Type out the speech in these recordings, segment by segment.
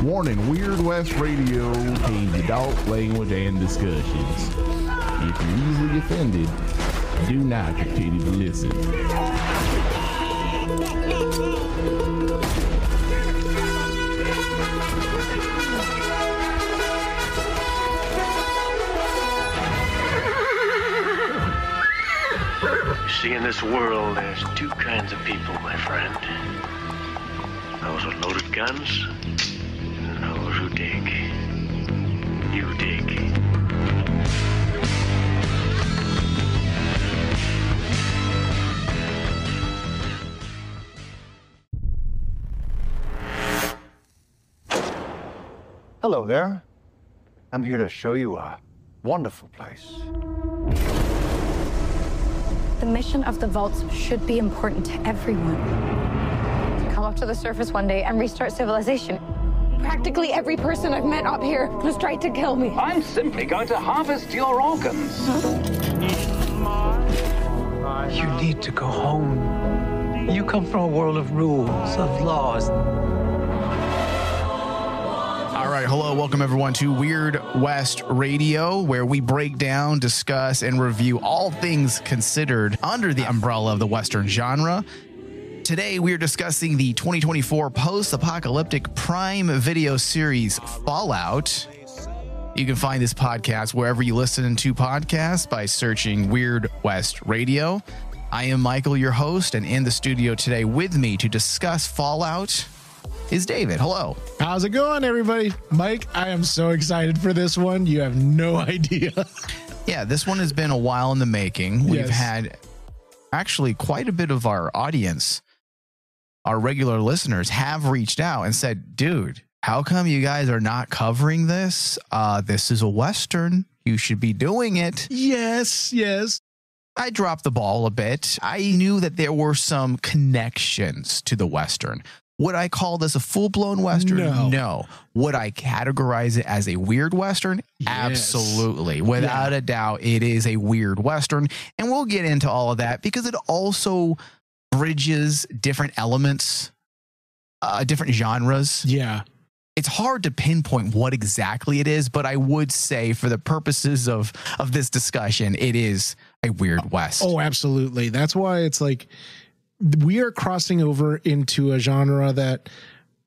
Warning, Weird West Radio contains adult language and discussions. If you're easily offended, do not continue to listen. See, in this world, there's two kinds of people, my friend. Those with loaded guns, and those who dig. You dig. Hello there. I'm here to show you a wonderful place. The mission of the vaults should be important to everyone. To come up to the surface one day and restart civilization. Practically every person I've met up here has tried to kill me. I'm simply going to harvest your organs. You need to go home. You come from a world of rules, of laws. All right, hello, welcome everyone to Weird West Radio, where we break down, discuss, and review all things considered under the umbrella of the Western genre. Today, we are discussing the 2024 post-apocalyptic Prime Video series Fallout. You can find this podcast wherever you listen to podcasts by searching Weird West Radio. I am Michael, your host, and in the studio today with me to discuss Fallout is David. Hello. How's it going, everybody? Mike, I am so excited for this one. You have no idea. Yeah, this one has been a while in the making. We've Yes. had actually quite a bit of our audience, our regular listeners, have reached out and said, dude, how come you guys are not covering this? This is a Western. You should be doing it. Yes. I dropped the ball a bit. I knew that there were some connections to the Western. Would I call this a full-blown Western? No. Would I categorize it as a weird Western? Yes. Absolutely. Without a doubt, it is a weird Western. And we'll get into all of that because it also bridges different elements, different genres. Yeah. It's hard to pinpoint what exactly it is, but I would say for the purposes of this discussion, it is a weird West. Oh, absolutely. That's why it's like we are crossing over into a genre that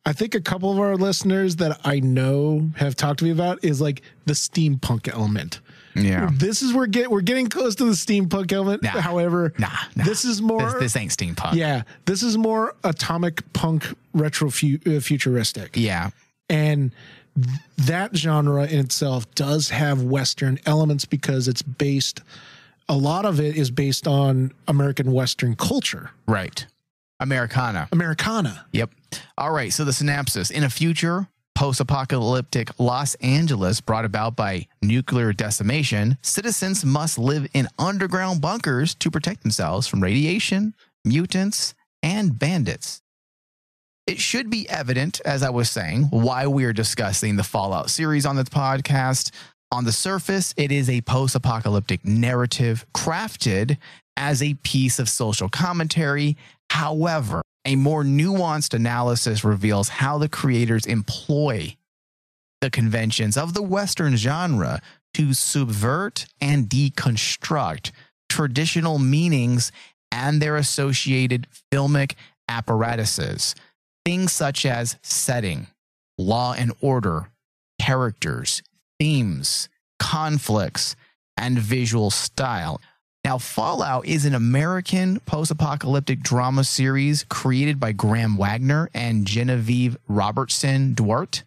I think a couple of our listeners that I know have talked to me about is like the steampunk element. Yeah. This is we're getting close to the steampunk element. Nah. However, this is more this ain't steampunk. Yeah, this is more atomic punk retro futuristic. Yeah. And that genre in itself does have Western elements because it's based, a lot of it is based on American Western culture. Right. Americana. Yep. All right. So the synopsis: in a future post-apocalyptic Los Angeles brought about by nuclear decimation, citizens must live in underground bunkers to protect themselves from radiation, mutants, and bandits. It should be evident, as I was saying, why we are discussing the Fallout series on this podcast. On the surface, it is a post-apocalyptic narrative crafted as a piece of social commentary. However, a more nuanced analysis reveals how the creators employ the conventions of the Western genre to subvert and deconstruct traditional meanings and their associated filmic apparatuses. Things such as setting, law and order, characters, themes, conflicts, and visual style. Now, Fallout is an American post-apocalyptic drama series created by Graham Wagner and Genevieve Robertson Duarte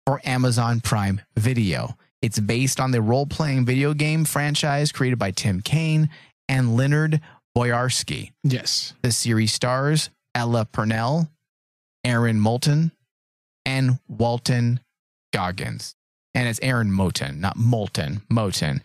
for Amazon Prime Video. It's based on the role-playing video game franchise created by Tim Kaine and Leonard Boyarsky. Yes. The series stars Ella Purnell, Aaron Moulton, and Walton Goggins. And it's Aaron Moulton, not Moulton. Moulton.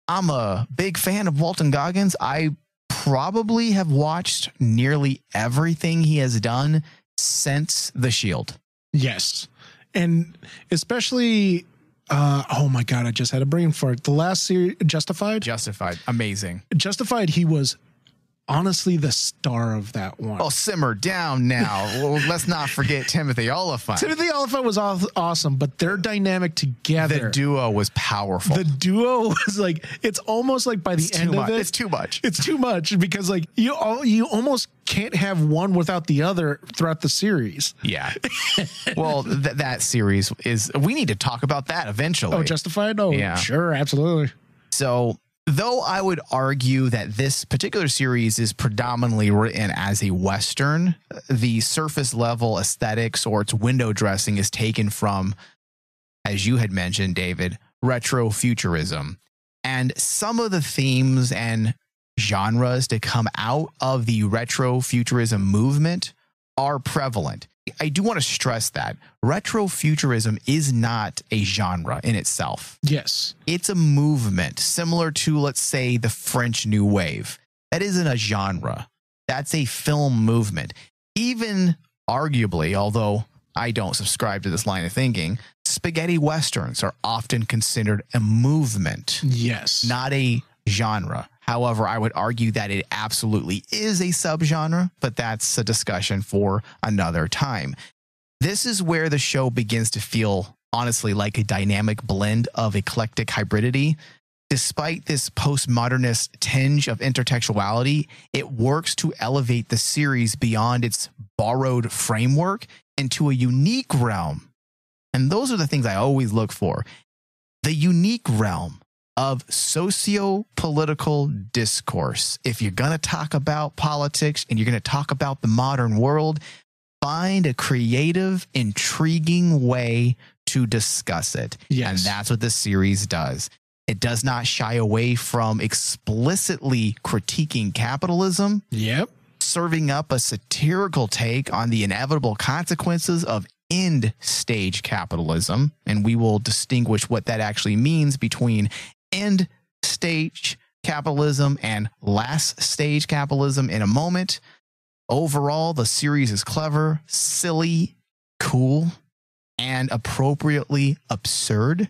I'm a big fan of Walton Goggins. I probably have watched nearly everything he has done since The Shield. Yes. And especially, oh my God, I just had a brain fart. The last series, Justified. Amazing. Justified, he was honestly the star of that one. Oh, simmer down now. Well, let's not forget Timothy Oliphant. Timothy Oliphant was awesome, but their dynamic together. The duo was powerful. The duo was like, it's almost like by the end of it. It's too much. It's too much because like you almost can't have one without the other throughout the series. Yeah. Well, that series we need to talk about that eventually. Oh, Justified? Oh, yeah. Sure. Absolutely. So, though I would argue that this particular series is predominantly written as a Western, the surface level aesthetics or its window dressing is taken from, as you had mentioned, David, retrofuturism. And some of the themes and genres to come out of the retrofuturism movement are prevalent. I do want to stress that retrofuturism is not a genre in itself. Yes. It's a movement similar to, let's say, the French New Wave. That isn't a genre. That's a film movement. Even arguably, although I don't subscribe to this line of thinking, spaghetti westerns are often considered a movement. Yes. Not a genre. However, I would argue that it absolutely is a subgenre, but that's a discussion for another time. This is where the show begins to feel, honestly, like a dynamic blend of eclectic hybridity. Despite this postmodernist tinge of intertextuality, it works to elevate the series beyond its borrowed framework into a unique realm. And those are the things I always look for. The unique realm of socio-political discourse. If you're going to talk about politics and you're going to talk about the modern world, find a creative, intriguing way to discuss it. Yes. And that's what this series does. It does not shy away from explicitly critiquing capitalism. Yep. Serving up a satirical take on the inevitable consequences of end stage capitalism. And we will distinguish what that actually means between end stage capitalism and last stage capitalism in a moment. Overall, the series is clever, silly, cool, and appropriately absurd.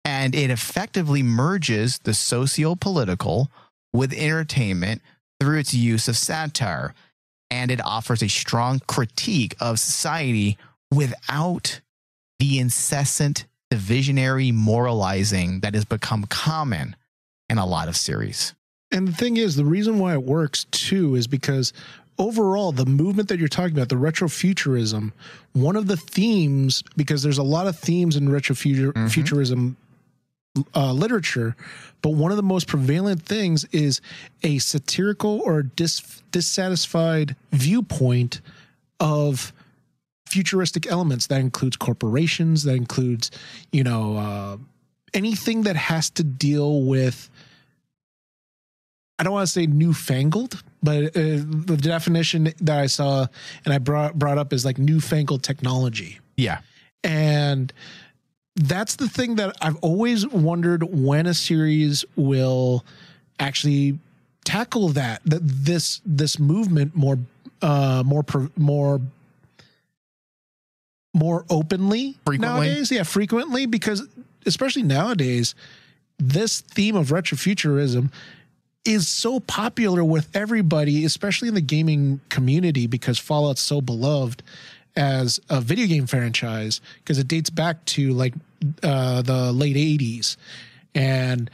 And it effectively merges the socio-political with entertainment through its use of satire. And it offers a strong critique of society without the incessant divisionary moralizing that has become common in a lot of series. And the thing is, the reason why it works too is because overall, the movement that you're talking about, the retrofuturism, one of the themes, because there's a lot of themes in retrofuturism literature, but one of the most prevalent things is a satirical or dissatisfied viewpoint of futuristic elements. That includes corporations, that includes, anything that has to deal with, I don't want to say newfangled, but the definition that I saw and I brought up is like newfangled technology. Yeah. And that's the thing that I've always wondered when a series will actually tackle this movement more openly nowadays. Yeah, frequently, because especially nowadays, this theme of retrofuturism is so popular with everybody, especially in the gaming community, because Fallout's so beloved as a video game franchise because it dates back to like the late 80s. And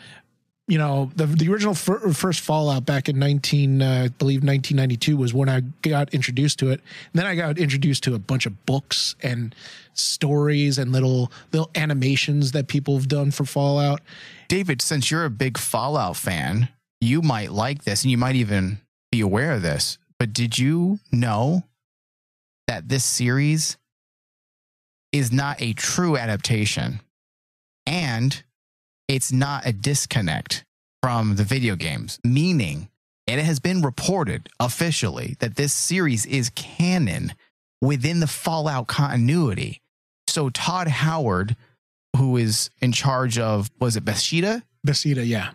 the original first Fallout back in 1992 was when I got introduced to it. And then I got introduced to a bunch of books and stories and little animations that people have done for Fallout. David, since you're a big Fallout fan, you might like this and you might even be aware of this, but did you know that this series is not a true adaptation and it's not a disconnect from the video games, meaning it has been reported officially that this series is canon within the Fallout continuity. So Todd Howard, who is in charge of, was it Bethesda? Bethesda, yeah.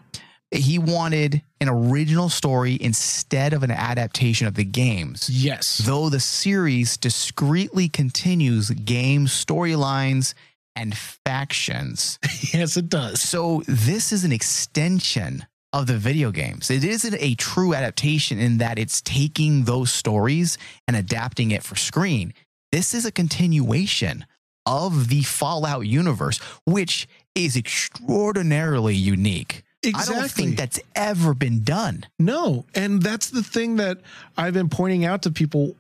He wanted an original story instead of an adaptation of the games. Yes. Though the series discreetly continues game storylines and factions. Yes, it does. So this is an extension of the video games. It isn't a true adaptation in that it's taking those stories and adapting it for screen. This is a continuation of the Fallout universe, which is extraordinarily unique. Exactly. I don't think that's ever been done. No, and that's the thing that I've been pointing out to people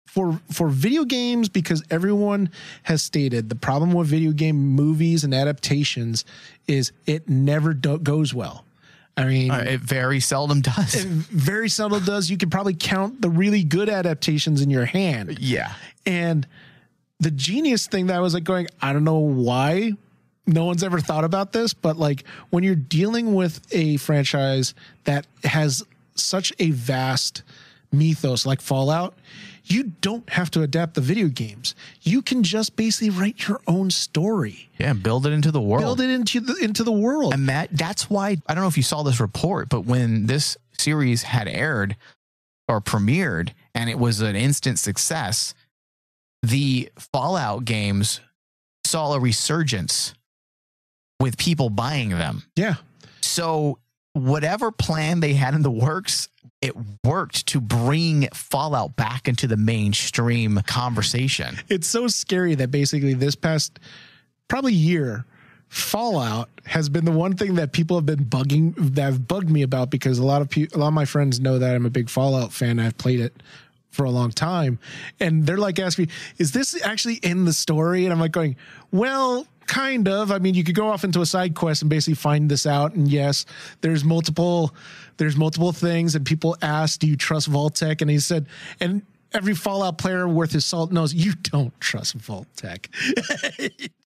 for video games, because everyone has stated the problem with video game movies and adaptations is it never goes well. I mean, it very seldom does. It very seldom does. You can probably count the really good adaptations in your hand. Yeah. And the genius thing that I was like going, I don't know why no one's ever thought about this, but like when you're dealing with a franchise that has such a vast mythos like Fallout, you don't have to adapt the video games. You can just basically write your own story. Yeah, build it into the world. Build it into the world. And Matt, that's why, I don't know if you saw this report, but when this series had aired or premiered and it was an instant success, the Fallout games saw a resurgence with people buying them. Yeah. So whatever plan they had in the works, it worked to bring Fallout back into the mainstream conversation. It's so scary that basically this past probably year, Fallout has been the one thing that people have been bugged me about, because a lot of my friends know that I'm a big Fallout fan. I've played it for a long time, and they're like asking me, is this actually in the story? And I'm like going, well, kind of. I mean, you could go off into a side quest and basically find this out. And yes, there's multiple things. And people asked, do you trust Vault-Tec? And he said, and every Fallout player worth his salt knows you don't trust Vault-Tec.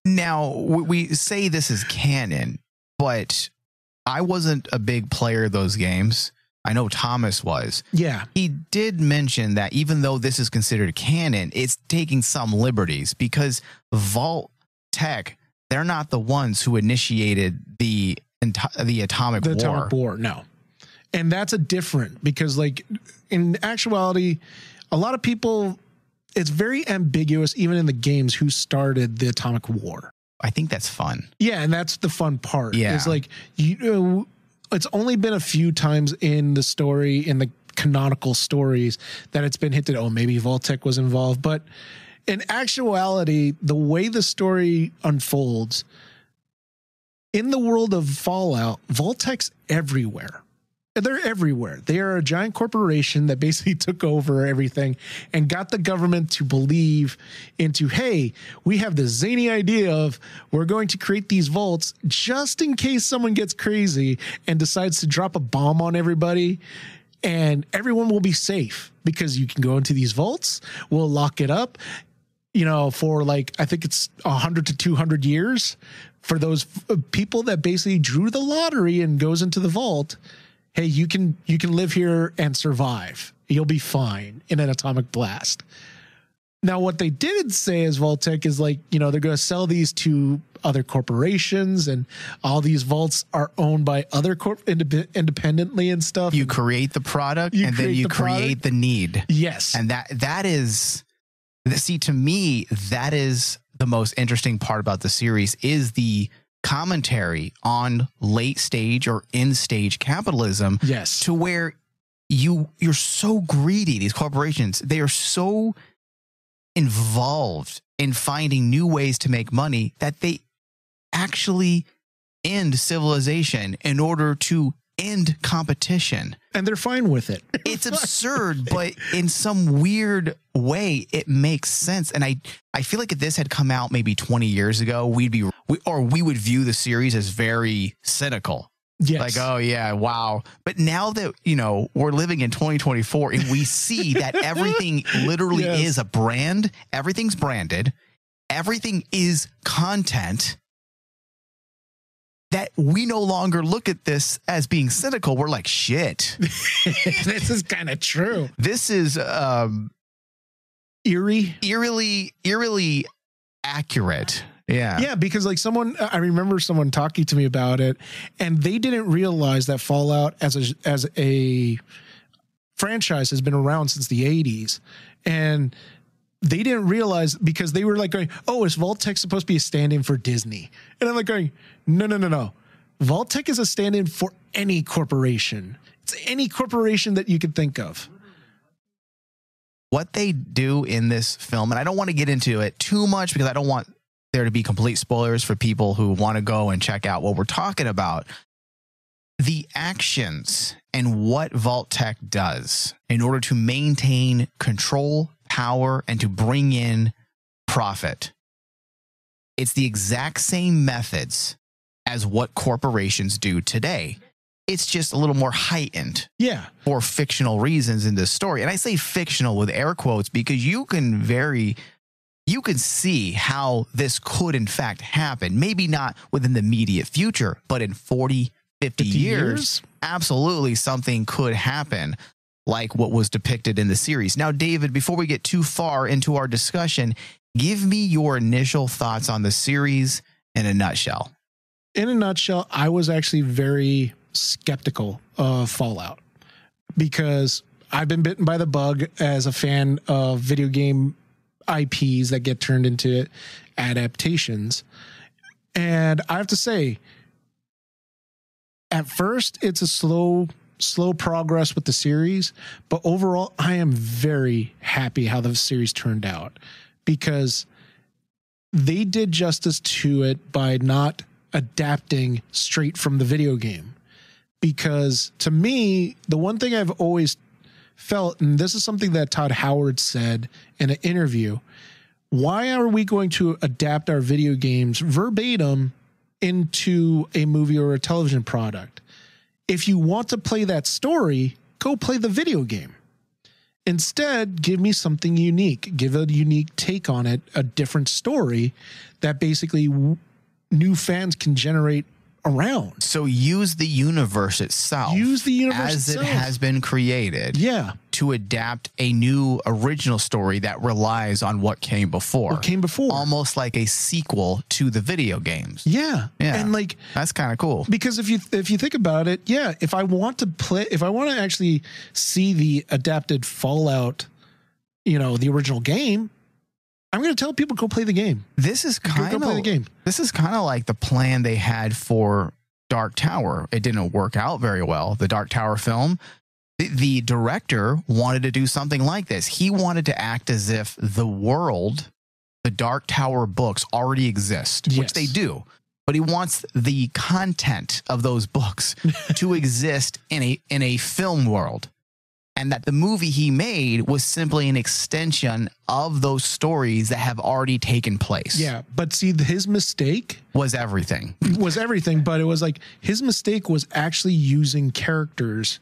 Now, we say this is canon, but I wasn't a big player of those games. I know Thomas was. Yeah. He did mention that even though this is considered canon, it's taking some liberties, because Vault-Tec, they're not the ones who initiated the atomic war. Atomic war, no. And that's a different, because like in actuality, a lot of people, it's very ambiguous even in the games who started the atomic war. I think that's fun. Yeah, and that's the fun part. Yeah. It's like, it's only been a few times in the story, in the canonical stories, that it's been hinted, oh, maybe Vault-Tec was involved. But in actuality, the way the story unfolds, in the world of Fallout, Vault-Tec's everywhere. They're everywhere. They are a giant corporation that basically took over everything and got the government to believe into, hey, we have this zany idea of we're going to create these vaults just in case someone gets crazy and decides to drop a bomb on everybody, and everyone will be safe because you can go into these vaults. We'll lock it up, for like, I think it's 100 to 200 years for those people that basically drew the lottery and goes into the vault. Hey, you can live here and survive. You'll be fine in an atomic blast. Now, what they did say is Vault-Tec is like, they're going to sell these to other corporations, and all these vaults are owned by other independently and stuff. You create the product, and then you create the need. Yes. And that is, see, to me, that is the most interesting part about the series, is the commentary on late stage or end stage capitalism. Yes. To where you're so greedy, these corporations, they are so involved in finding new ways to make money that they actually end civilization in order to end competition. And they're fine with it. It's absurd, but in some weird way, it makes sense. And I feel like if this had come out maybe 20 years ago, we would view the series as very cynical. Yes. Like, oh yeah, wow. But now that, we're living in 2024 and we see that everything literally is a brand, everything's branded, everything is content, that we no longer look at this as being cynical. We're like, shit. This is kind of true. This is eerily accurate. Yeah. Yeah, because like I remember someone talking to me about it, and they didn't realize that Fallout as a franchise has been around since the 80s. And they didn't realize, because they were like going, oh, is Vault-Tec supposed to be a stand-in for Disney? And I'm like going, no. Vault-Tec is a stand-in for any corporation. It's any corporation that you could think of. What they do in this film, and I don't want to get into it too much because I don't want there to be complete spoilers for people who want to go and check out what we're talking about. The actions and what Vault-Tec does in order to maintain control, power, and to bring in profit. It's the exact same methods as what corporations do today. It's just a little more heightened. Yeah. For fictional reasons in this story. And I say fictional with air quotes because you can see how this could in fact happen. Maybe not within the immediate future, but in 40, 50 years, absolutely something could happen like what was depicted in the series. Now, David, before we get too far into our discussion, give me your initial thoughts on the series in a nutshell. In a nutshell, I was actually very skeptical of Fallout because I've been bitten by the bug as a fan of video game IPs that get turned into adaptations. And I have to say, at first, it's a slow progress with the series, but overall, I am very happy how the series turned out because they did justice to it by not adapting straight from the video game. Because to me, the one thing I've always felt, and this is something that Todd Howard said in an interview, why are we going to adapt our video games verbatim into a movie or a television product? If you want to play that story, go play the video game. Instead, give me something unique. Give a unique take on it, a different story that basically new fans can generate around. So use the universe itself. Use the universe as itself. It has been created. Yeah. To adapt a new original story that relies on what came before. What came before. Almost like a sequel to the video games. Yeah. Yeah. And like that's kind of cool. Because if you think about it, yeah, if I want to actually see the adapted Fallout, the original game, I'm going to tell people go play the game. This is kind of like the plan they had for Dark Tower. It didn't work out very well. The Dark Tower film, the director wanted to do something like this. He wanted to act as if the world, the Dark Tower books already exist, yes. which they do. But he wants the content of those books to exist in a film world. And that the movie he made was simply an extension of those stories that have already taken place. Yeah, but see, his mistake was everything. But it was like his mistake was actually using characters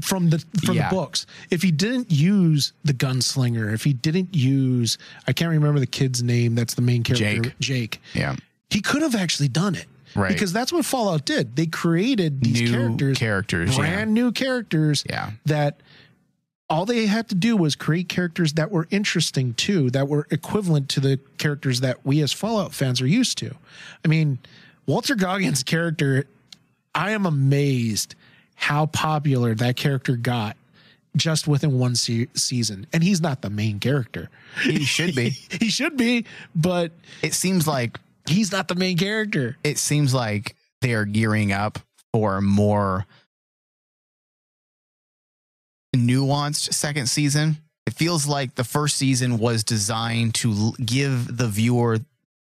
from the books. If he didn't use the gunslinger, if he didn't use, I can't remember the kid's name. That's the main character, Jake. Yeah, he could have actually done it. Right. Because that's what Fallout did. They created these characters, brand new characters that all they had to do was create characters that were interesting too, that were equivalent to the characters that we as Fallout fans are used to. I mean, Walton Goggins' character, I am amazed how popular that character got just within one season. And he's not the main character. He should be. He should be, but it seems like he's not the main character. It seems like they're gearing up for a more nuanced second season. It feels like the first season was designed to give the viewer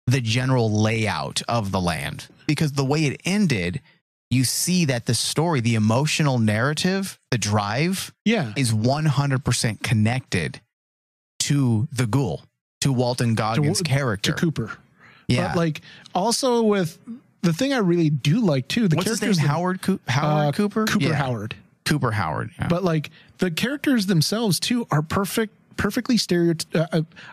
the general layout of the land, because the way it ended, you see that the story, the emotional narrative, the drive is 100% connected to the ghoul, to Walton Goggins' character. To Cooper. Yeah. But like also with the thing I really do like too, the What's characters, his name? Howard Cooper? Cooper Howard. Cooper Howard. Yeah. But like the characters themselves too are perfectly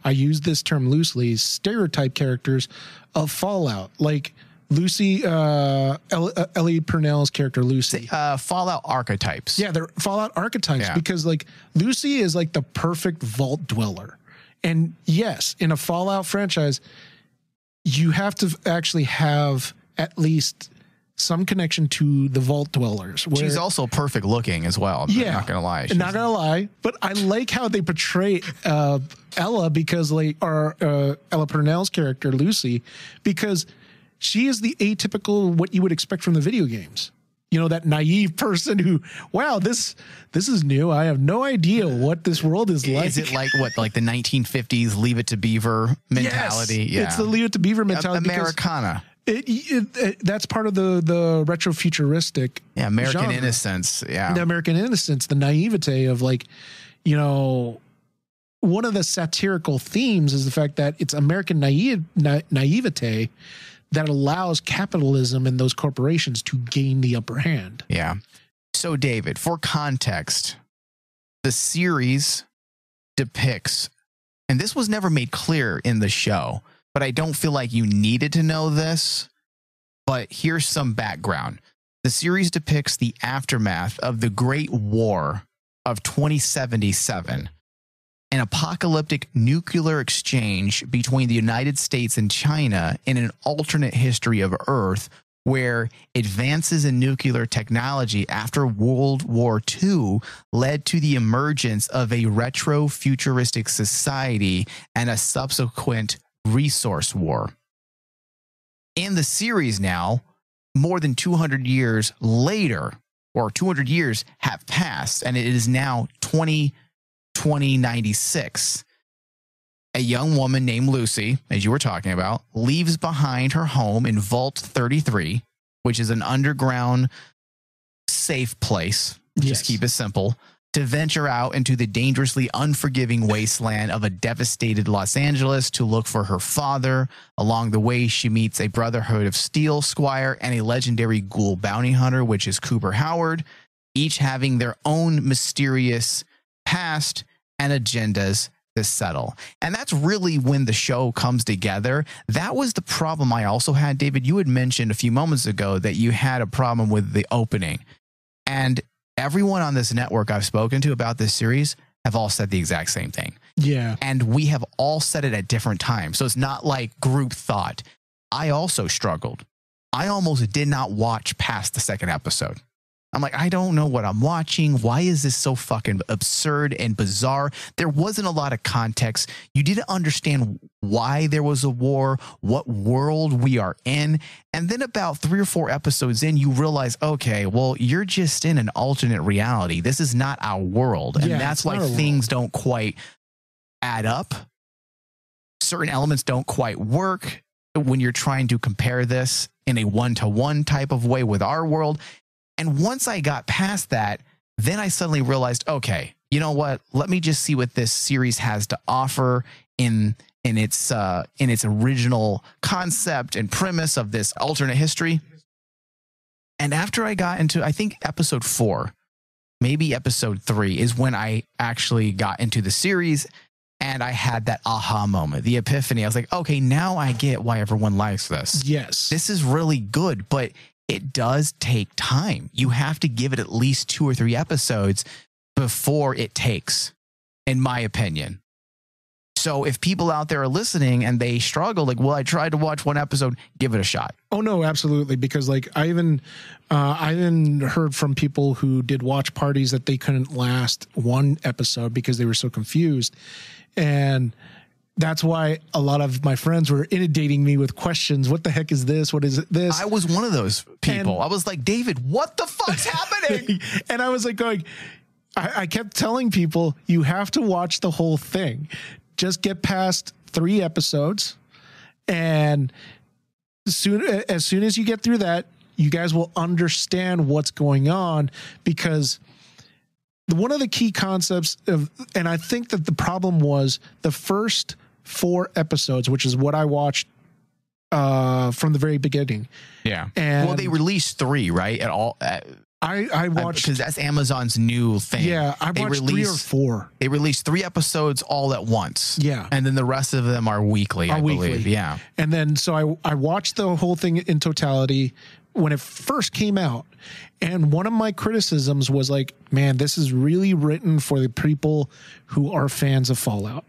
I use this term loosely, stereotype characters of Fallout. Like Lucy, Ellie Purnell's character, Lucy. Fallout archetypes. Yeah, they're Fallout archetypes because like Lucy is like the perfect vault dweller. And yes, in a Fallout franchise, you have to actually have at least some connection to the vault dwellers. She's also perfect looking as well. Yeah, not gonna lie. Not gonna lie, but I like how they portray Ella, because Ella Purnell's character Lucy, because she is the atypical, what you would expect from the video games. You know, that naive person who, wow, this is new. I have no idea what this world is like. Is it like what, like the 1950s Leave It to Beaver mentality? Yes, yeah, it's the Leave It to Beaver mentality. Americana. That's part of the retro futuristic. Yeah, American genre. innocence. Yeah, The American innocence, the naivete of like, you know, one of the satirical themes is the fact that it's American naivete that allows capitalism and those corporations to gain the upper hand. Yeah. So, David, for context, the series depicts, and this was never made clear in the show, but I don't feel like you needed to know this, but here's some background. The series depicts the aftermath of the Great War of 2077, an apocalyptic nuclear exchange between the United States and China in an alternate history of Earth where advances in nuclear technology after World War II led to the emergence of a retro-futuristic society and a subsequent resource war. In the series now, more than 200 years later, or 200 years have passed, and it is now 2096. A young woman named Lucy, as you were talking about, leaves behind her home in Vault 33, which is an underground safe place. Just keep it simple. To venture out into the dangerously unforgiving wasteland of a devastated Los Angeles to look for her father. Along the way, she meets a Brotherhood of Steel squire and a legendary ghoul bounty hunter, which is Cooper Howard, each having their own mysterious past and agendas to settle. And that's really when the show comes together. That was the problem I also had, David. You had mentioned a few moments ago that you had a problem with the opening. And everyone on this network I've spoken to about this series have all said the exact same thing. Yeah. And we have all said it at different times. So it's not like group thought. I also struggled. I almost did not watch past the second episode. I'm like, I don't know what I'm watching. Why is this so fucking absurd and bizarre? There wasn't a lot of context. You didn't understand why there was a war, what world we are in. And then about 3 or 4 episodes in, you realize, okay, well, you're just in an alternate reality. This is not our world. And that's why things don't quite add up. Certain elements don't quite work when you're trying to compare this in a one-to-one type of way with our world. And once I got past that, then I suddenly realized, okay, you know what? Let me just see what this series has to offer in its original concept and premise of this alternate history. And after I got into, I think episode 4, maybe episode 3 is when I actually got into the series and I had that aha moment, the epiphany. I was like, okay, now I get why everyone likes this. Yes. This is really good, but it does take time. You have to give it at least 2 or 3 episodes before it takes, in my opinion. So if people out there are listening and they struggle, like, well, I tried to watch 1 episode, give it a shot. Oh no, absolutely. Because like I even heard from people who did watch parties that they couldn't last 1 episode because they were so confused. And that's why a lot of my friends were inundating me with questions. What the heck is this? What is this? I was one of those people. I was like, David, what the fuck's happening? And I was like going, I kept telling people, you have to watch the whole thing. Just get past 3 episodes. And as soon as you get through that, you guys will understand what's going on, because one of the key concepts of, and I think that the problem was the first 4 episodes, which is what I watched from the very beginning. Yeah. And well, they released 3, right? At all. I watched, because that's Amazon's new thing. Yeah, I watched 3 or 4. They released 3 episodes all at once. Yeah. And then the rest of them are weekly, I believe. Yeah. And then so I watched the whole thing in totality when it first came out. And one of my criticisms was like, man, this is really written for the people who are fans of Fallout.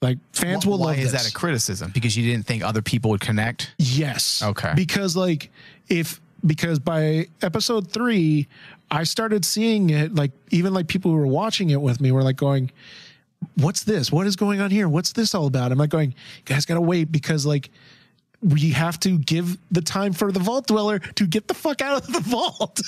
Like, fans will love this. Why is that a criticism? Because you didn't think other people would connect? Yes. Okay. Because like because by episode 3, I started seeing it, like even like people who were watching it with me were like going, what's this? What is going on here? What's this all about? I'm like going, you guys got to wait, because like we have to give the time for the vault dweller to get the fuck out of the vault.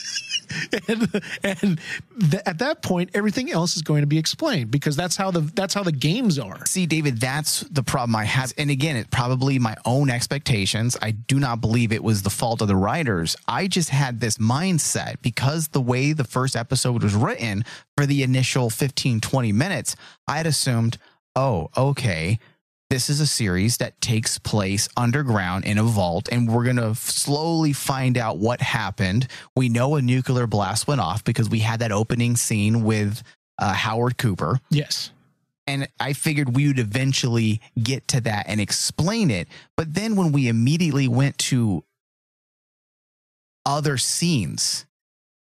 At that point, everything else is going to be explained, because that's how the games are. See, David, that's the problem I have. And again, it's probably my own expectations. I do not believe it was the fault of the writers. I just had this mindset, because the way the first episode was written for the initial 15, 20 minutes, I had assumed, oh, okay, this is a series that takes place underground in a vault, and we're going to slowly find out what happened. We know a nuclear blast went off because we had that opening scene with Howard Cooper. Yes. And I figured we would eventually get to that and explain it. But then when we immediately went to other scenes,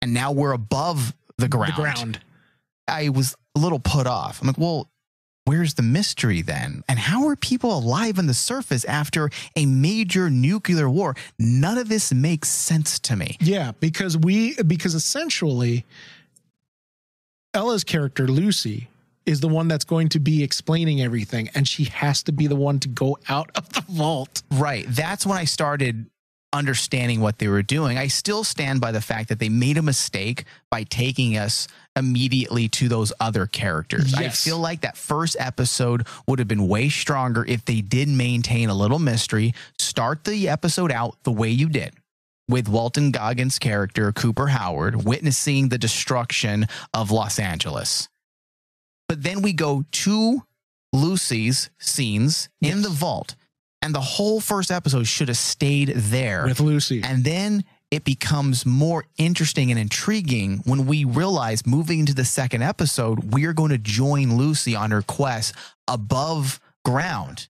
and now we're above the ground. I was a little put off. I'm like, well, where's the mystery then? And how are people alive on the surface after a major nuclear war? None of this makes sense to me. Yeah, because essentially Ella's character, Lucy, is the one that's going to be explaining everything, and she has to be the one to go out of the vault. Right. That's when I started understanding what they were doing. I still stand by the fact that they made a mistake by taking us immediately to those other characters. Yes. I feel like that first episode would have been way stronger if they did maintain a little mystery. Start the episode out the way you did, with Walton Goggins' character, Cooper Howard, witnessing the destruction of Los Angeles. But then we go to Lucy's scenes in the vault. And the whole first episode should have stayed there with Lucy. And then it becomes more interesting and intriguing when we realize, moving into the second episode, we are going to join Lucy on her quest above ground.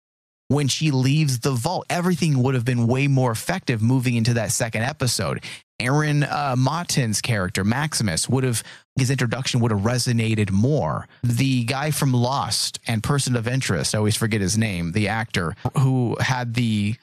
When she leaves the vault, everything would have been way more effective moving into that second episode. Aaron Martin's character, Maximus, his introduction would have resonated more. The guy from Lost and Person of Interest, I always forget his name, the actor who had the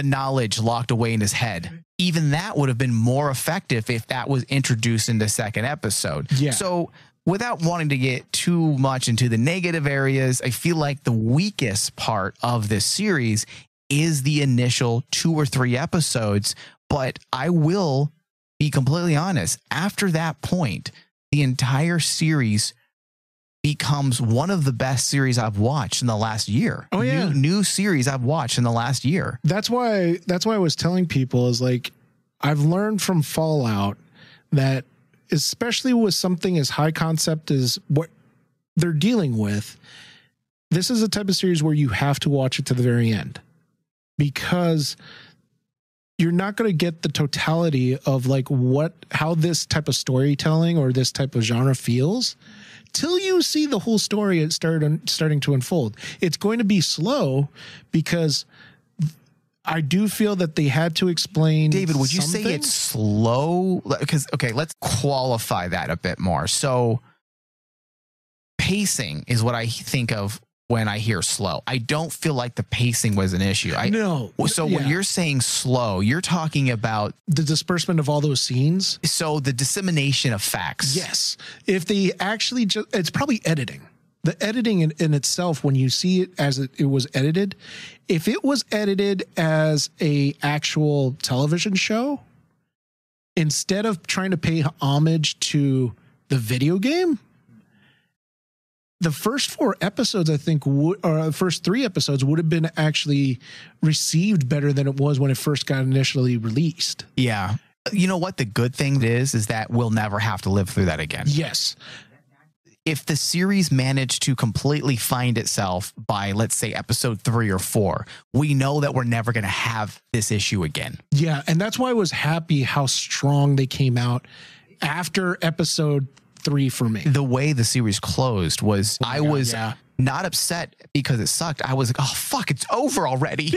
knowledge locked away in his head, even that would have been more effective if that was introduced in the second episode. Yeah. So without wanting to get too much into the negative areas, I feel like the weakest part of this series is the initial 2 or 3 episodes. But I will be completely honest, after that point, the entire series becomes one of the best series I've watched in the last year. Oh, yeah. New series I've watched in the last year. That's why I was telling people, is like, I've learned from Fallout that, especially with something as high concept as what they're dealing with, this is a type of series where you have to watch it to the very end, because you're not going to get the totality of like how this type of storytelling or this type of genre feels till you see the whole story starting to unfold. It's going to be slow, because I do feel that they had to explain. David, would you say it's slow? Because, okay, let's qualify that a bit more. So pacing is what I think of when I hear slow. I don't feel like the pacing was an issue. No. So when you're saying slow, you're talking about the disbursement of all those scenes. So the dissemination of facts. Yes. If they actually it's probably editing. The editing in itself, when you see it as it was edited, if it was edited as a actual television show, instead of trying to pay homage to the video game, the first 4 episodes, I think, or the first 3 episodes would have been actually received better than it was when it first got initially released. Yeah. You know what the good thing is that we'll never have to live through that again. Yes. If the series managed to completely find itself by, let's say, episode 3 or 4, we know that we're never going to have this issue again. Yeah. And that's why I was happy how strong they came out after episode 3 for me. The way the series closed was, I was not upset because it sucked. I was like, oh, fuck, it's over already.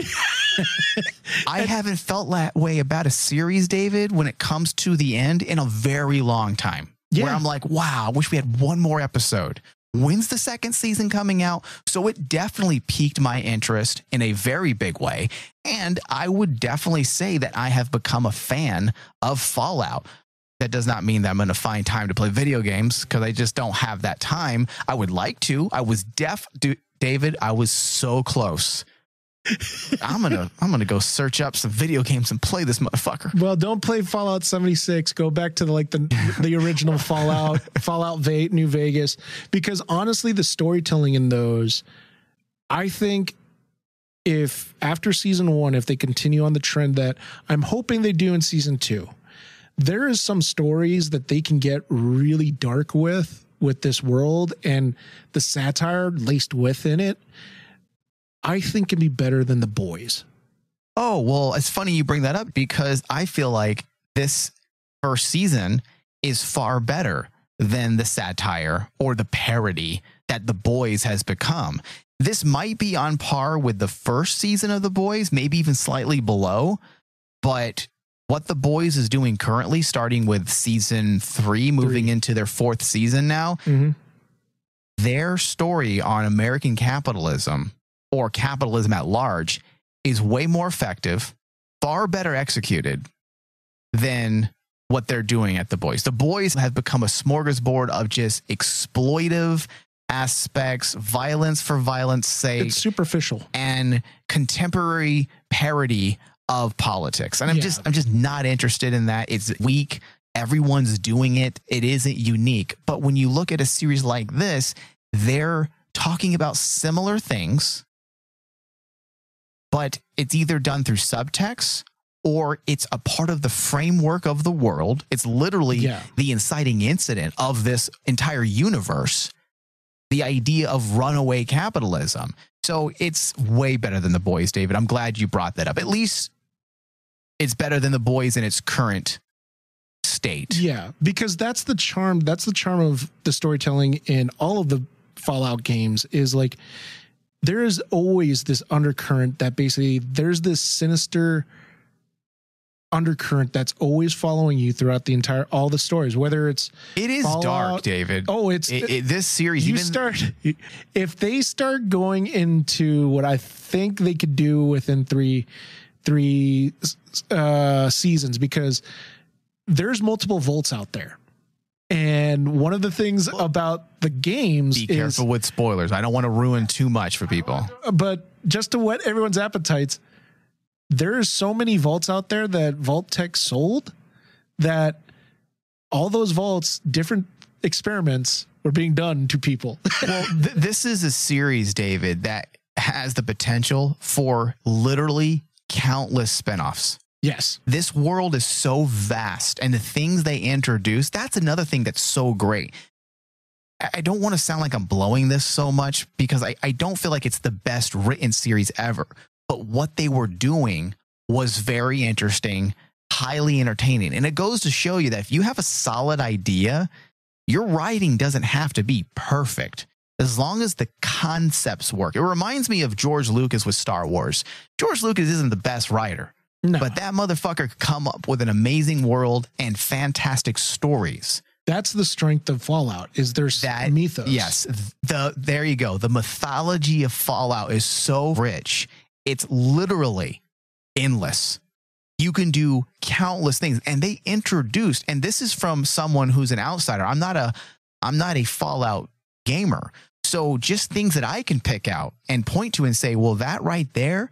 I haven't felt that way about a series, David, when it comes to the end in a very long time. Yeah. Where I'm like, wow, I wish we had one more episode. When's the second season coming out? So it definitely piqued my interest in a very big way. And I would definitely say that I have become a fan of Fallout. That does not mean that I'm going to find time to play video games, because I just don't have that time. I would like to. I was David, I was so close I'm gonna go search up some video games and play this motherfucker. Well, don't play Fallout 76. Go back to the original Fallout New Vegas, because honestly, the storytelling in those, I think, if after season 1, if they continue on the trend that I'm hoping they do in season 2, there is some stories that they can get really dark with this world, and the satire laced within it, I think can be better than The Boys. Oh, well, it's funny you bring that up, because I feel like this first season is far better than the satire or the parody that The Boys has become. This might be on par with the first season of The Boys, maybe even slightly below, but what The Boys is doing currently, starting with season 3, moving into their 4th season now, their story on American capitalism, or capitalism at large, is way more effective, far better executed than what they're doing at The Boys. The Boys have become a smorgasbord of just exploitive aspects, violence for violence sake. It's superficial. And contemporary parody of politics. And I'm just not interested in that. It's weak. Everyone's doing it. It isn't unique. But when you look at a series like this, they're talking about similar things, but it's either done through subtext or it's a part of the framework of the world. It's literally the inciting incident of this entire universe, the idea of runaway capitalism. So it's way better than The Boys, David. I'm glad you brought that up. At least it's better than The Boys in its current state. Yeah, because that's the charm. That's the charm of the storytelling in all of the Fallout games, is like, there is always this undercurrent that basically there's this sinister undercurrent that's always following you throughout all the stories, whether it is Fallout, dark, David. Oh, it's this series. If they start going into what I think they could do within three seasons, because there's multiple vaults out there. And one of the things about the games is... Be careful with spoilers. I don't want to ruin too much for people. But just to whet everyone's appetites, there's so many vaults out there that Vault Tech sold, that all those vaults, different experiments were being done to people. Well, this is a series, David, that has the potential for literally countless spinoffs. Yes. This world is so vast, and the things they introduce, that's another thing that's so great. I don't want to sound like I'm blowing this so much, because I don't feel like it's the best written series ever. But what they were doing was very interesting, highly entertaining. And it goes to show you that if you have a solid idea, your writing doesn't have to be perfect, as long as the concepts work. It reminds me of George Lucas with Star Wars. George Lucas isn't the best writer. No. But that motherfucker could come up with an amazing world and fantastic stories. That's the strength of Fallout, is there's that mythos. Yes. There you go. The mythology of Fallout is so rich. It's literally endless. You can do countless things. And they introduced, and this is from someone who's an outsider. I'm not a Fallout gamer. So just things that I can pick out and point to and say, well, that right there,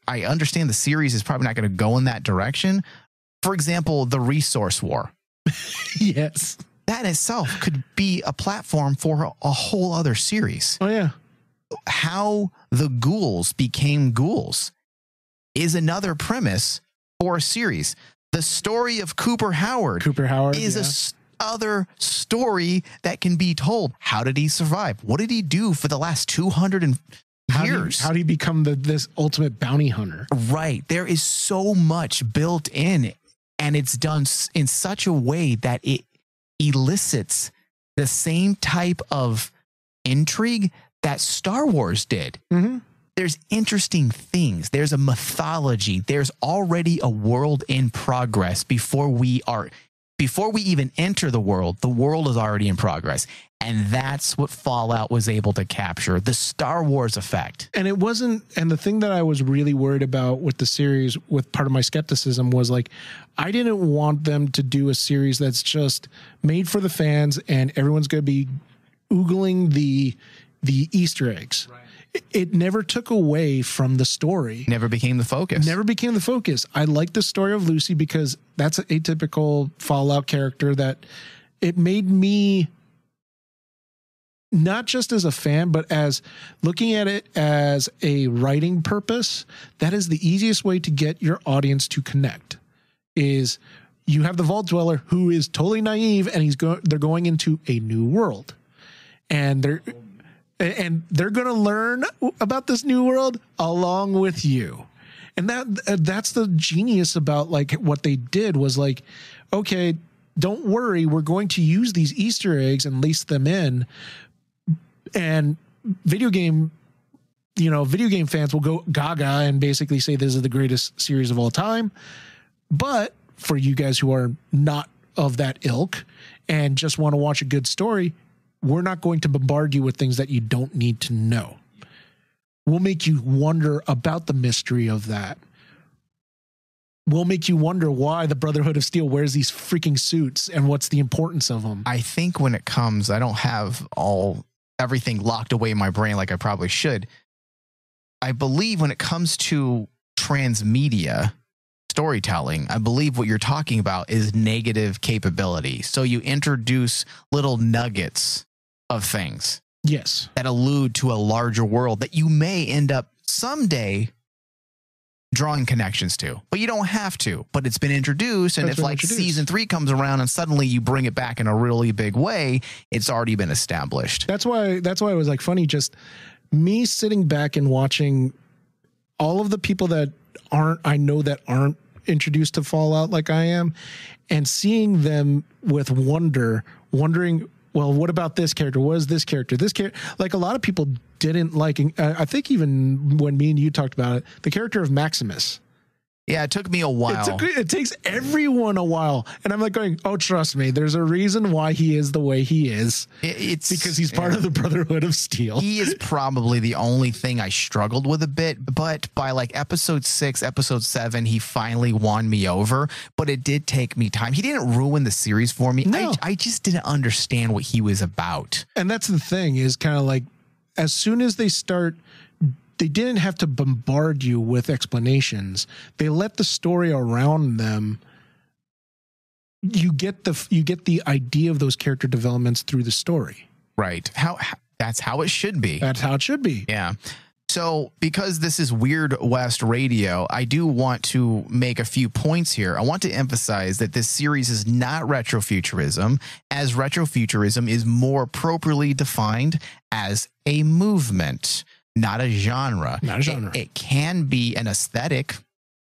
I understand the series is probably not going to go in that direction. For example, the resource war. Yes. That itself could be a platform for a whole other series. Oh, yeah. How the ghouls became ghouls is another premise for a series. The story of Cooper Howard is other story that can be told. How did he survive? What did he do for the last 200 years? How did he become this ultimate bounty hunter? Right. There is so much built in, and it's done in such a way that it elicits the same type of intrigue that Star Wars did. Mm-hmm. There's interesting things. There's a mythology. There's already a world in progress before we even enter the world is already in progress. And that's what Fallout was able to capture, the Star Wars effect. And the thing that I was really worried about with the series, with part of my skepticism, was like, I didn't want them to do a series that's just made for the fans and everyone's going to be oogling the Easter eggs. Right. it never took away from the story. Never became the focus. Never became the focus. I like the story of Lucy because that's an atypical Fallout character that it made me, not just as a fan, but as looking at it as a writing purpose. That is the easiest way to get your audience to connect. Is you have the Vault Dweller who is totally naive, and they're going into a new world, and they're going to learn about this new world along with you. And that's the genius about like what they did was like, okay, don't worry, we're going to use these Easter eggs and lace them in. And video game fans will go gaga and basically say this is the greatest series of all time. But for you guys who are not of that ilk and just want to watch a good story, we're not going to bombard you with things that you don't need to know. We'll make you wonder about the mystery of that. We'll make you wonder why the Brotherhood of Steel wears these freaking suits and what's the importance of them. I think when it comes, I don't have everything locked away in my brain like I probably should. I believe when it comes to transmedia storytelling, I believe what you're talking about is negative capability. So you introduce little nuggets of things. Yes. That allude to a larger world that you may end up someday drawing connections to, but you don't have to. But it's been introduced, and if like season 3 comes around and suddenly you bring it back in a really big way, it's already been established. That's why it was like funny, just me sitting back and watching all of the people that aren't introduced to Fallout like I am, and seeing them with wondering, well, what about this character? What is this character? This character, like a lot of people didn't like. I think even when me and you talked about it, the character of Maximus. Yeah, it took me a while. It takes everyone a while. And I'm like going, oh, trust me, there's a reason why he is the way he is. It's because he's part of the Brotherhood of Steel. He is probably the only thing I struggled with a bit, but by like episode 6, episode 7, he finally won me over. But it did take me time. He didn't ruin the series for me. No. I just didn't understand what he was about. And that's the thing, is kind of like, as soon as they didn't have to bombard you with explanations. They let the story around them. You get the idea of those character developments through the story. Right. That's how it should be. That's how it should be. Yeah. So because this is Weird West Radio, I do want to make a few points here. I want to emphasize that this series is not retrofuturism, as retrofuturism is more appropriately defined as a movement. Not a genre. Not a genre. It can be an aesthetic,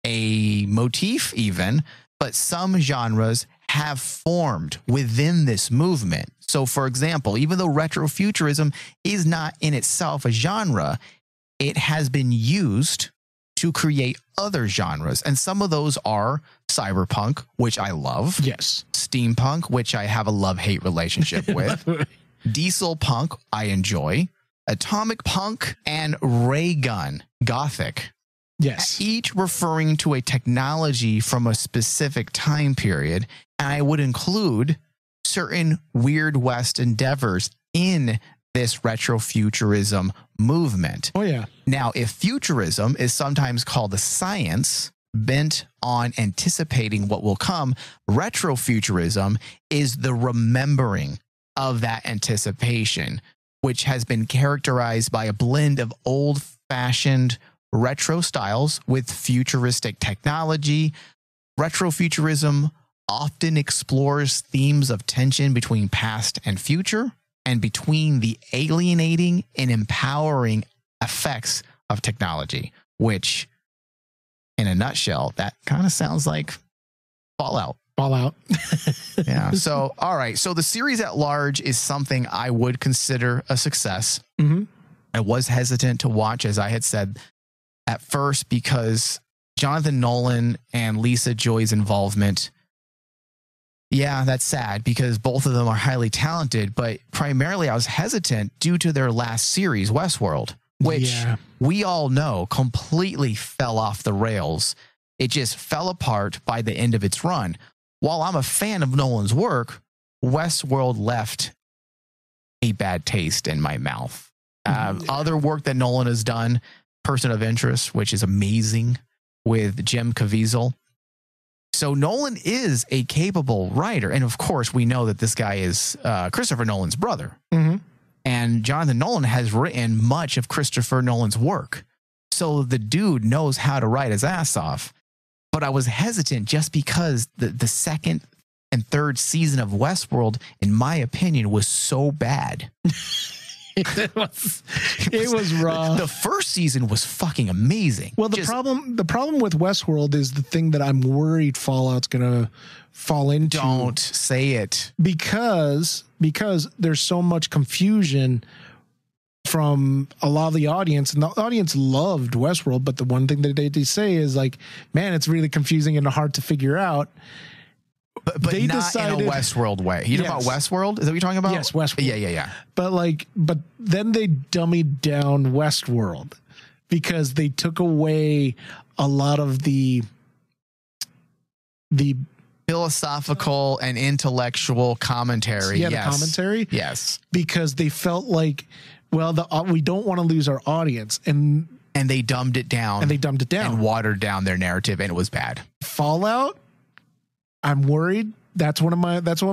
a motif even, but some genres have formed within this movement. So, for example, even though retrofuturism is not in itself a genre, it has been used to create other genres. And some of those are cyberpunk, which I love. Yes. Steampunk, which I have a love-hate relationship with. Diesel punk, I enjoy. Atomic punk, and ray gun gothic. Yes. Each referring to a technology from a specific time period. And I would include certain Weird West endeavors in this retrofuturism movement. Oh, yeah. Now, if futurism is sometimes called a science bent on anticipating what will come, retrofuturism is the remembering of that anticipation, which has been characterized by a blend of old-fashioned retro styles with futuristic technology. Retrofuturism often explores themes of tension between past and future, and between the alienating and empowering effects of technology, which, in a nutshell, that kind of sounds like Fallout. Yeah. So, all right. So the series at large is something I would consider a success. Mm-hmm. I was hesitant to watch, as I had said at first, because Jonathan Nolan and Lisa Joy's involvement. Yeah, that's sad because both of them are highly talented, but primarily I was hesitant due to their last series, Westworld, which we all know completely fell off the rails. It just fell apart by the end of its run. While I'm a fan of Nolan's work, Westworld left a bad taste in my mouth. Other work that Nolan has done, Person of Interest, which is amazing, with Jim Caviezel. So Nolan is a capable writer. And of course, we know that this guy is Christopher Nolan's brother. Mm-hmm. And Jonathan Nolan has written much of Christopher Nolan's work. So the dude knows how to write his ass off. But I was hesitant just because the second and third season of Westworld, in my opinion, was so bad. It was rough. The first season was fucking amazing. Well, the problem with Westworld is the thing that I'm worried Fallout's gonna fall into. Don't say it. Because there's so much confusion from a lot of the audience, and the audience loved Westworld, but the one thing that they say is like, man, it's really confusing and hard to figure out. But they not in a Westworld way. You know about Westworld? Is that what you're talking about? Yes, Westworld. Yeah. But then they dummied down Westworld because they took away a lot of the philosophical and intellectual commentary. Yeah, the commentary. Yes. Because they felt like, well, we don't want to lose our audience. And they dumbed it down. And watered down their narrative, and it was bad. Fallout, I'm worried. That's one of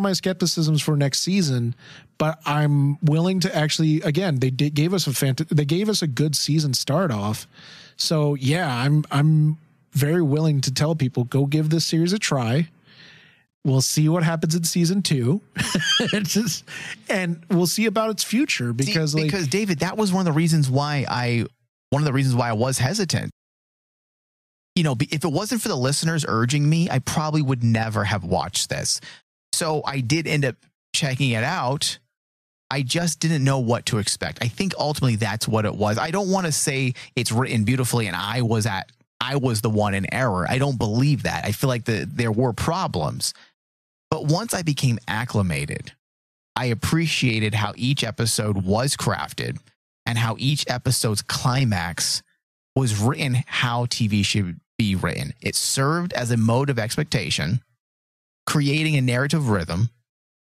my skepticisms for next season. But I'm willing to actually, again, they gave us a good season start off. So yeah, I'm very willing to tell people, go give this series a try. We'll see what happens in season 2. And we'll see about its future because David, that was one of the reasons why I was hesitant. You know, if it wasn't for the listeners urging me, I probably would never have watched this. So I did end up checking it out. I just didn't know what to expect. I think ultimately that's what it was. I don't want to say it's written beautifully and I was the one in error. I don't believe that. I feel like there were problems. But once I became acclimated, I appreciated how each episode was crafted and how each episode's climax was written how TV should be written. It served as a mode of expectation, creating a narrative rhythm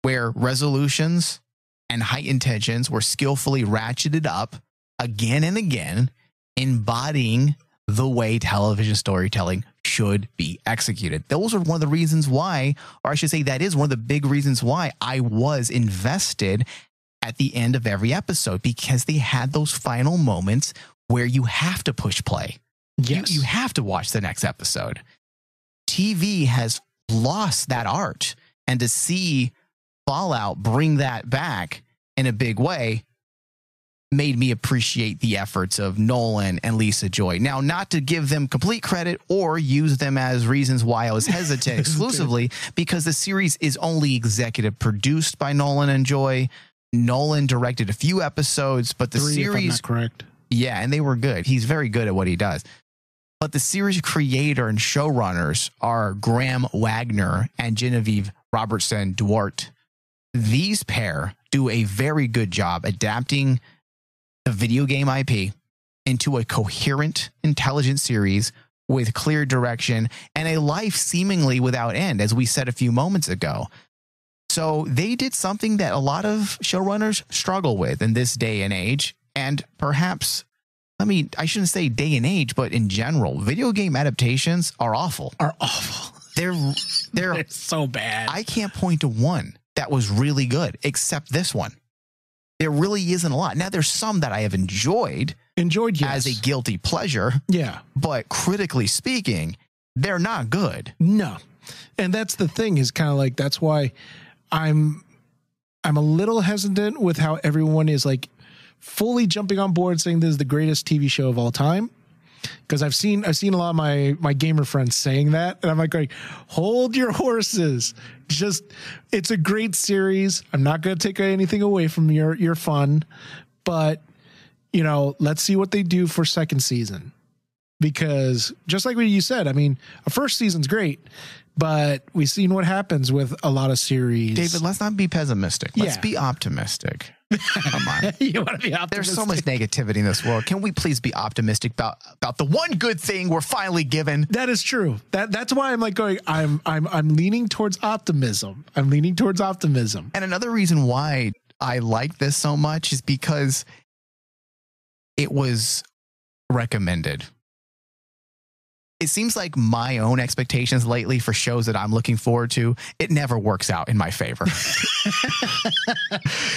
where resolutions and heightened tensions were skillfully ratcheted up again and again, embodying the way television storytelling should be executed. Those are one of the reasons why, or I should say that is one of the big reasons why I was invested at the end of every episode, because they had those final moments where you have to push play. Yes. You have to watch the next episode. TV has lost that art, and to see Fallout bring that back in a big way made me appreciate the efforts of Nolan and Lisa Joy. Now, not to give them complete credit or use them as reasons why I was hesitant exclusively, because the series is only executive produced by Nolan and Joy. Nolan directed a few episodes, but the 3, series, if I'm not correct. Yeah, and they were good. He's very good at what he does. But the series creator and showrunners are Graham Wagner and Genevieve Robertson Duarte. These pair do a very good job adapting the video game IP into a coherent, intelligent series with clear direction and a life seemingly without end, as we said a few moments ago. So they did something that a lot of showrunners struggle with in this day and age. And perhaps, I shouldn't say day and age, but in general, video game adaptations are awful. They're so bad. I can't point to one that was really good except this one. There really isn't a lot. Now, there's some that I have enjoyed yes. as a guilty pleasure. Yeah. But critically speaking, they're not good. No. And that's the thing, is kind of like, that's why I'm a little hesitant with how everyone is like fully jumping on board saying this is the greatest TV show of all time. Because I've seen a lot of my gamer friends saying that, and I'm like, hold your horses. It's a great series. I'm not going to take anything away from your fun, but let's see what they do for second season. Because just like what you said, a first season's great, but we've seen what happens with a lot of series. David, let's not be pessimistic. Let's be optimistic. Come on. You want to be optimistic? There's so much negativity in this world. Can we please be optimistic about the one good thing we're finally given? That is true. That's why I'm like going, I'm leaning towards optimism. And another reason why I like this so much is because it was recommended. It seems like my own expectations lately for shows that I'm looking forward to, it never works out in my favor.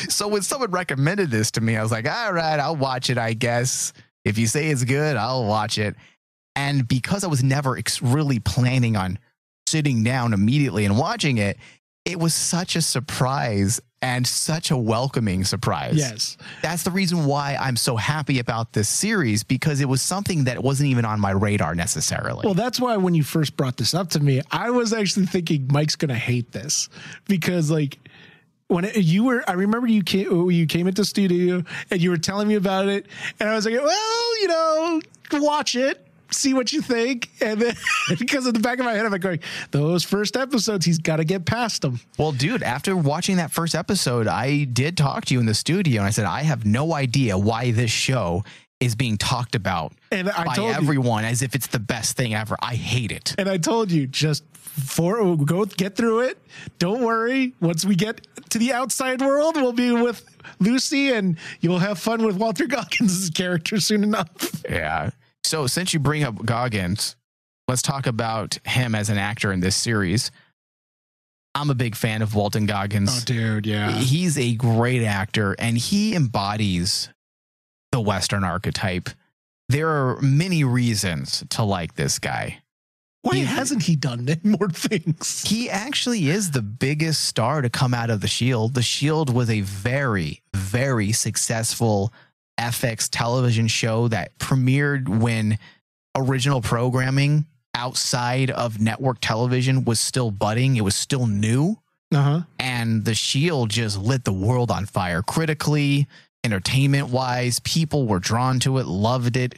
So when someone recommended this to me, I was like, all right, I'll watch it, I guess. If you say it's good, I'll watch it. And because I was never really planning on sitting down immediately and watching it, it was such a surprise and such a welcoming surprise. Yes. That's the reason why I'm so happy about this series, because it was something that wasn't even on my radar necessarily. Well, that's why when you first brought this up to me, I was actually thinking Mike's going to hate this, because like when I remember you came into studio and you were telling me about it, and I was like, well, watch it, see what you think. And then because in the back of my head, I'm like going, those first episodes, he's got to get past them. Well, dude, after watching that first episode, I did talk to you in the studio and I said, I have no idea why this show is being talked about by everyone as if it's the best thing ever. I hate it. And I told you, just go get through it. Don't worry. Once we get to the outside world, we'll be with Lucy and you'll have fun with Walton Goggins' character soon enough. Yeah. So since you bring up Goggins, let's talk about him as an actor in this series. I'm a big fan of Walton Goggins. Oh, dude, yeah. He's a great actor, and he embodies the Western archetype. There are many reasons to like this guy. Why hasn't he done more things? He actually is the biggest star to come out of The Shield. The Shield was a very, very successful FX television show that premiered when original programming outside of network television was still budding. It was still new. And The Shield just lit the world on fire. Critically, entertainment-wise, people were drawn to it, loved it.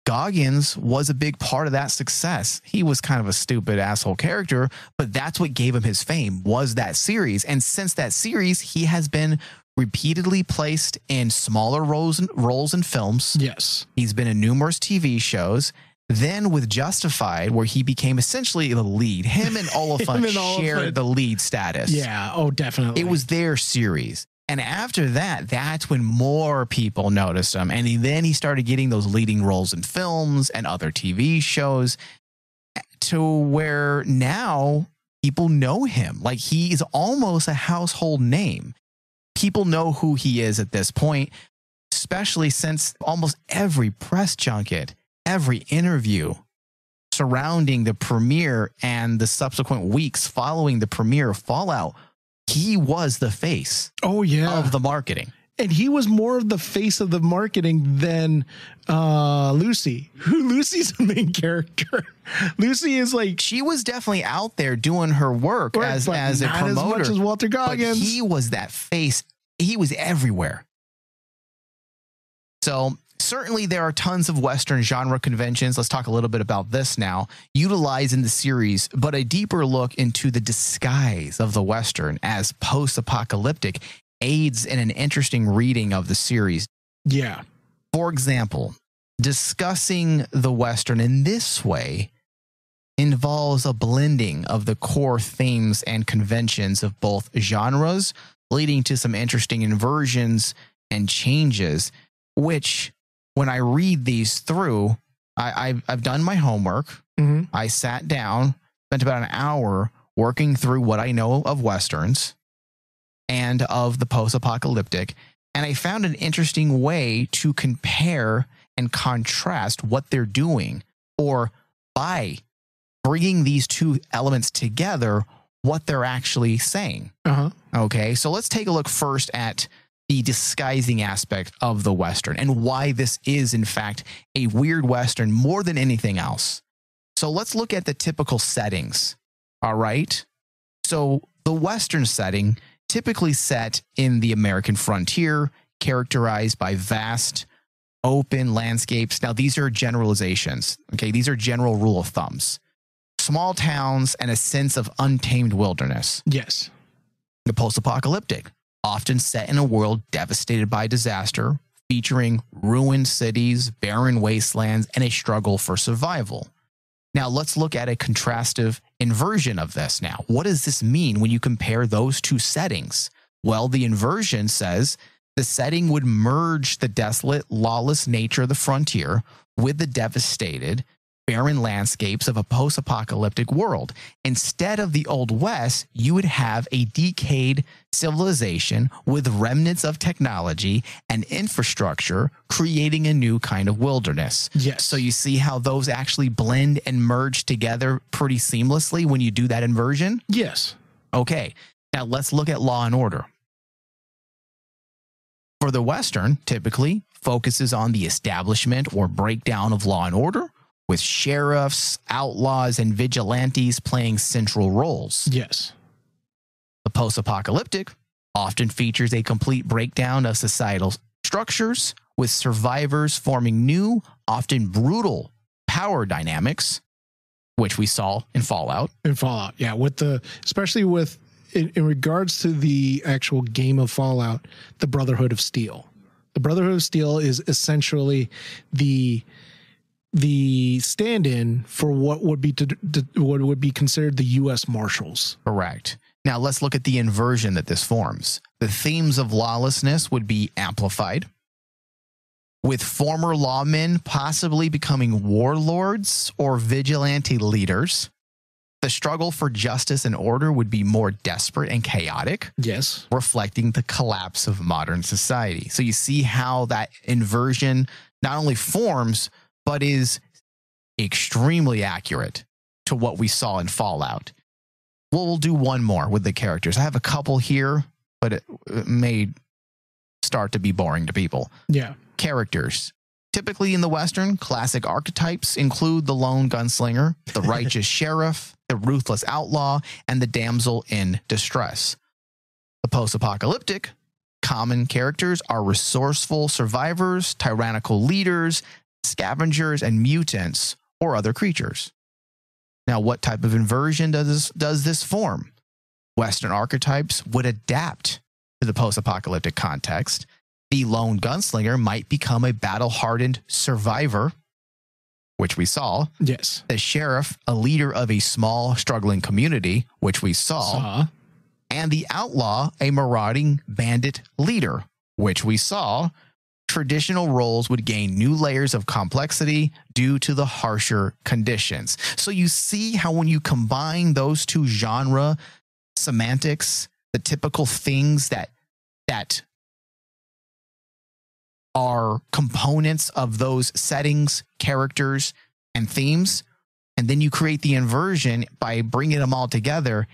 Goggins was a big part of that success. He was kind of a stupid asshole character, but that's what gave him his fame, was that series. And since that series, he has been repeatedly placed in smaller roles in films. Yes. He's been in numerous TV shows. Then with Justified, where he became essentially the lead. Him and Oliphant shared the lead status. Yeah, oh, definitely. It was their series. And after that, that's when more people noticed him. And then he started getting those leading roles in films and other TV shows, to where now people know him. Like, he is almost a household name. People know who he is at this point, especially since almost every press junket, every interview surrounding the premiere and the subsequent weeks following the premiere of Fallout, he was the face of the marketing. And he was more of the face of the marketing than Lucy. Lucy's the main character. Lucy is like, she was definitely out there doing her work as a promoter. Not as much as Walton Goggins. But he was that face. He was everywhere. So certainly there are tons of Western genre conventions. Let's talk a little bit about this now, utilized in the series, but a deeper look into the disguise of the Western as post-apocalyptic aids in an interesting reading of the series. Yeah. For example, discussing the Western in this way involves a blending of the core themes and conventions of both genres, leading to some interesting inversions and changes, which when I read these through, I've done my homework. I sat down, spent about an hour working through what I know of Westerns and of the post-apocalyptic, and I found an interesting way to compare and contrast what they're doing, or by bringing these two elements together, what they're actually saying. Okay, so let's take a look first at the disguising aspect of the Western and why this is, in fact, a weird Western more than anything else. So let's look at the typical settings. All right. So the Western setting, typically set in the American frontier, characterized by vast, open landscapes. Now, these are generalizations. Okay, these are general rule of thumbs. Small towns and a sense of untamed wilderness. Yes. The post-apocalyptic, often set in a world devastated by disaster, featuring ruined cities, barren wastelands, and a struggle for survival. Now, let's look at a contrastive inversion of this now. What does this mean when you compare those two settings? Well, the inversion says The setting would merge the desolate, lawless nature of the frontier with the devastated, barren landscapes of a post-apocalyptic world. Instead of the Old West, you would have a decayed civilization with remnants of technology and infrastructure, creating a new kind of wilderness. Yes. So you see how those actually blend and merge together pretty seamlessly when you do that inversion? Yes. Okay. Now let's look at Law and Order. For the Western, typically focuses on the establishment or breakdown of law and order, with sheriffs, outlaws, and vigilantes playing central roles. Yes. The post-apocalyptic often features a complete breakdown of societal structures, with survivors forming new, often brutal power dynamics, which we saw in Fallout. Yeah. Especially with, in regards to the actual game of Fallout, the Brotherhood of Steel. The Brotherhood of Steel is essentially the stand-in for what would be considered the U.S. Marshals. Correct. Now let's look at the inversion that this forms. The themes of lawlessness would be amplified, with former lawmen possibly becoming warlords or vigilante leaders. The struggle for justice and order would be more desperate and chaotic. Yes. Reflecting the collapse of modern society. So you see how that inversion not only forms, but is extremely accurate to what we saw in Fallout. We'll do one more with the characters. I have a couple here, but it may start to be boring to people. Yeah. Characters. Typically in the Western, classic archetypes include the lone gunslinger, the righteous sheriff, the ruthless outlaw, and the damsel in distress. The post-apocalyptic common characters are resourceful survivors, tyrannical leaders, scavengers, and mutants or other creatures. Now, what type of inversion does this form? Western archetypes would adapt to the post-apocalyptic context. The lone gunslinger might become a battle-hardened survivor, which we saw. Yes. The sheriff, a leader of a small, struggling community, which we saw. And the outlaw, a marauding bandit leader, which we saw. Traditional roles would gain new layers of complexity due to the harsher conditions. So you see how when you combine those two genre semantics, the typical things that are components of those settings, characters, and themes, and then you create the inversion by bringing them all together,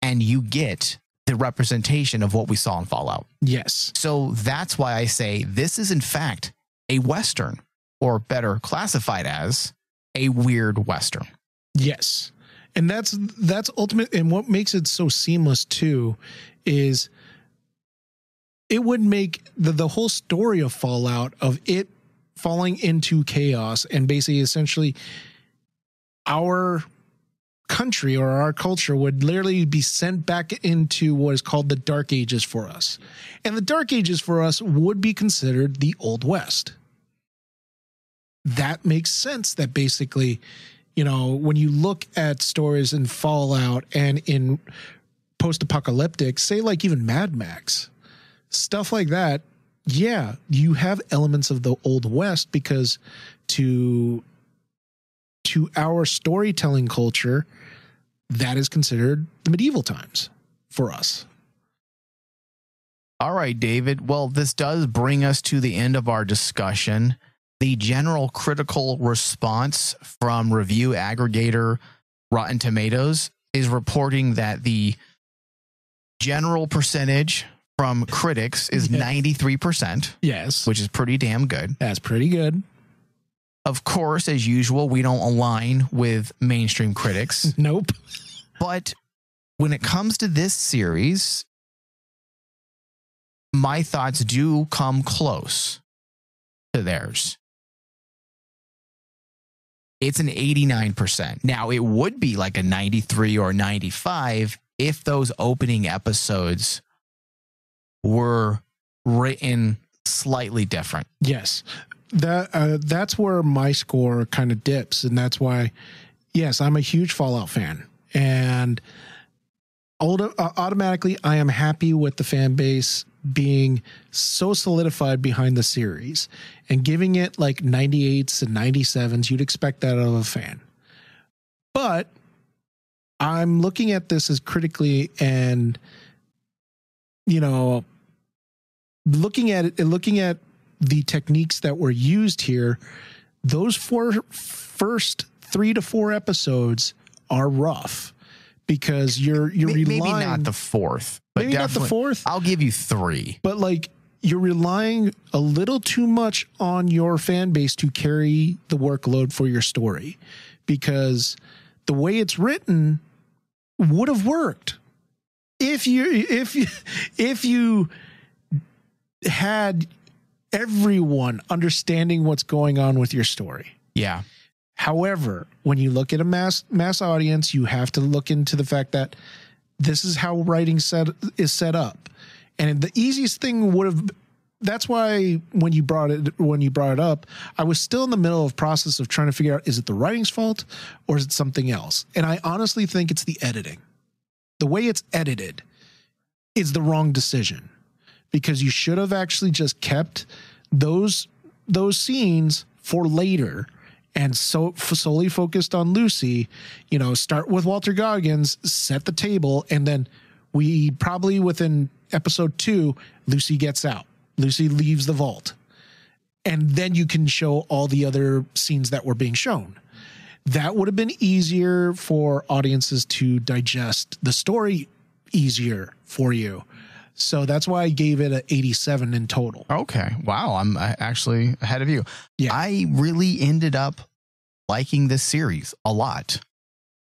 and you get the representation of what we saw in Fallout. Yes. So that's why I say this is in fact a Western, or better classified as a weird Western. Yes. And that's ultimate. And what makes it so seamless too is it would make the whole story of Fallout, of it falling into chaos and basically essentially our country or our culture would literally be sent back into what is called the Dark Ages for us. And the Dark Ages for us would be considered the Old West. That makes sense that basically, you know, when you look at stories in Fallout and in post-apocalyptic, say like even Mad Max, stuff like that, yeah, you have elements of the Old West because to our storytelling culture, that is considered the medieval times for us. All right, David. Well, this does bring us to the end of our discussion. The general critical response from review aggregator Rotten Tomatoes is reporting that the general percentage from critics is 93%. Yes. Which is pretty damn good. That's pretty good. Of course, as usual, we don't align with mainstream critics. Nope. But when it comes to this series, my thoughts do come close to theirs. It's an 89%. Now, it would be like a 93 or 95 if those opening episodes were written slightly different. Yes. That's where my score kind of dips. And that's why, yes, I'm a huge Fallout fan. And automatically I am happy with the fan base being so solidified behind the series and giving it like 98s and 97s. You'd expect that out of a fan. But I'm looking at this as critically and, you know, looking at the techniques that were used here. Those first 3 to 4 episodes are rough because you're relying, maybe not the fourth, but maybe not the fourth. I'll give you 3, but like you're relying a little too much on your fan base to carry the workload for your story, because the way it's written would have worked if you had everyone understanding what's going on with your story. Yeah. However, when you look at a mass audience, you have to look into the fact that this is how writing is set up. And the easiest thing would have, that's why when you brought it up, I was still in the middle of process of trying to figure out, is it the writing's fault or is it something else? And I honestly think it's the editing. The way it's edited is the wrong decision, because you should have actually just kept those scenes for later and so solely focused on Lucy. You know, start with Walton Goggins, set the table, and then we probably within episode 2, Lucy gets out. Lucy leaves the vault. And then you can show all the other scenes that were being shown. That would have been easier for audiences to digest the story, easier for you. So that's why I gave it an 87 in total. Okay. Wow. I'm actually ahead of you. Yeah. I really ended up liking this series a lot.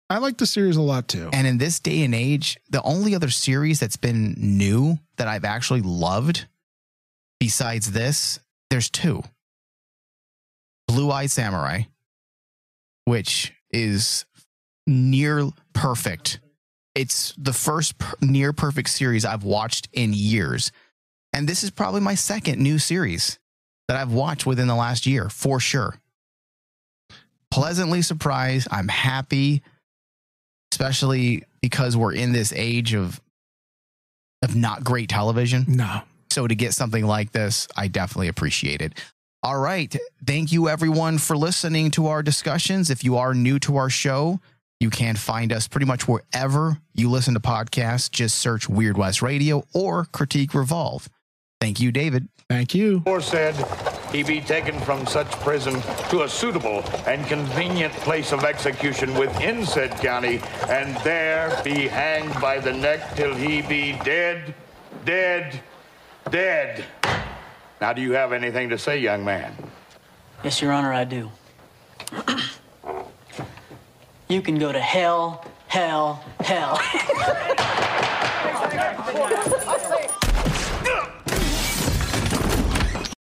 I like the series a lot too. And in this day and age, the only other series that's been new that I've actually loved besides this, there's 2. Blue-Eyed Samurai, which is near perfect. It's the first near perfect series I've watched in years. And this is probably my second new series that I've watched within the last year, for sure. Pleasantly surprised. I'm happy, especially because we're in this age of not great television. No. So to get something like this, I definitely appreciate it. All right. Thank you, everyone, for listening to our discussions. If you are new to our show, you can find us pretty much wherever you listen to podcasts. Just search Weird West Radio or Critique Revolve. Thank you, David. Thank you. Or said he be taken from such prison to a suitable and convenient place of execution within said county, and there be hanged by the neck till he be dead, dead, dead. Now, do you have anything to say, young man? Yes, Your Honor, I do. You can go to hell, hell, hell.